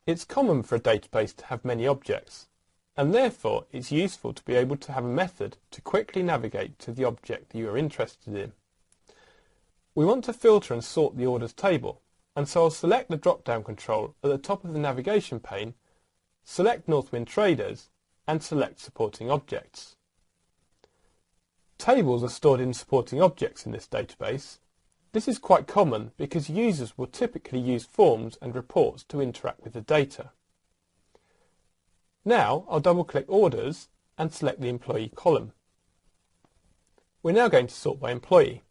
It's common for a database to have many objects, and therefore it's useful to be able to have a method to quickly navigate to the object that you are interested in. We want to filter and sort the orders table, and so I'll select the drop-down control at the top of the navigation pane, select Northwind Traders, and select Supporting Objects. Tables are stored in supporting objects in this database. This is quite common because users will typically use forms and reports to interact with the data. Now I'll double-click Orders and select the Employee column. We're now going to sort by employee.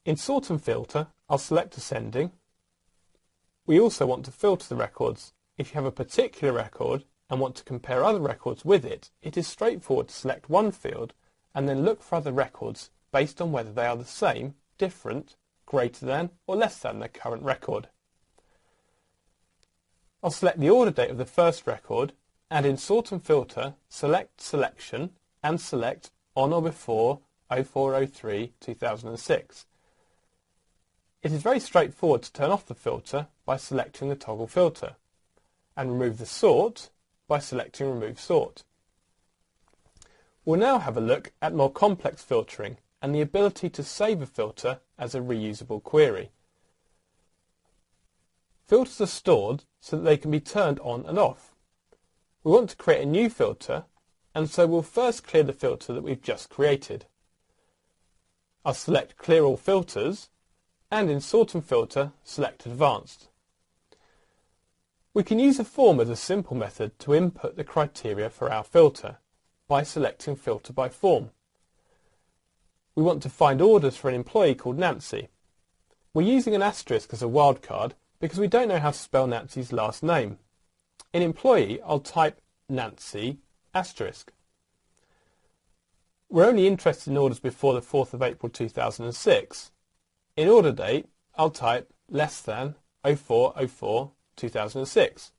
In Sort and Filter, I'll select Ascending. We also want to filter the records. If you have a particular record and want to compare other records with it, it is straightforward to select one field and then look for other records based on whether they are the same, different, greater than or less than their current record. I'll select the order date of the first record and in Sort and Filter select Selection and select On or Before 04/03/2006. It is very straightforward to turn off the filter by selecting the toggle filter and remove the sort by selecting Remove Sort. We'll now have a look at more complex filtering and the ability to save a filter as a reusable query. Filters are stored so that they can be turned on and off. We want to create a new filter, and so we'll first clear the filter that we've just created. I'll select Clear All Filters and in Sort and Filter select Advanced. We can use a form as a simple method to input the criteria for our filter by selecting Filter by Form. We want to find orders for an employee called Nancy. We're using an asterisk as a wildcard because we don't know how to spell Nancy's last name. In Employee, I'll type Nancy asterisk. We're only interested in orders before the 4th of April 2006. In order date, I'll type less than 04/04/2006.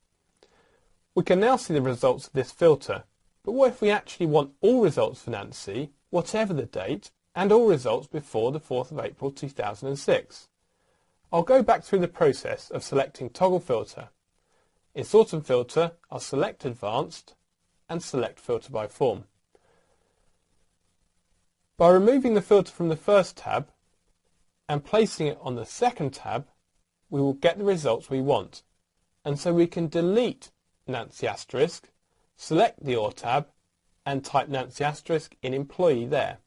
We can now see the results of this filter, but what if we actually want all results for Nancy, whatever the date, and all results before the 4th of April 2006? I'll go back through the process of selecting Toggle Filter. In Sort and Filter, I'll select Advanced and select Filter by Form. By removing the filter from the first tab and placing it on the second tab, we will get the results we want, and so we can delete Nancy asterisk, select the OR tab and type Nancy asterisk in Employee there.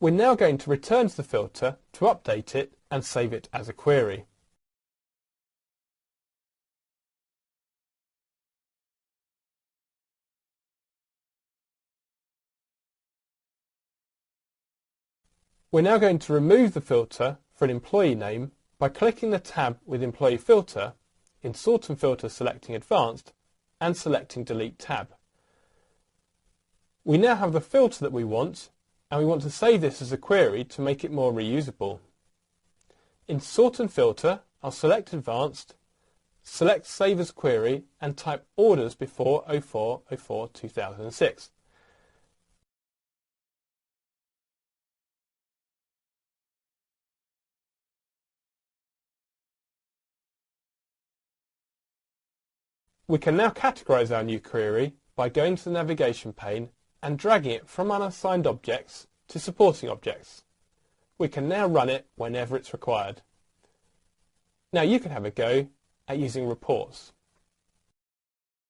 We're now going to return to the filter to update it and save it as a query. We're now going to remove the filter for an employee name by clicking the tab with Employee Filter, in Sort and Filter selecting Advanced and selecting Delete Tab. We now have the filter that we want, and we want to save this as a query to make it more reusable. In Sort and Filter, I'll select Advanced, select Save as Query and type Orders before 04/04/2006. We can now categorize our new query by going to the navigation pane and dragging it from unassigned objects to supporting objects. We can now run it whenever it's required. Now you can have a go at using reports.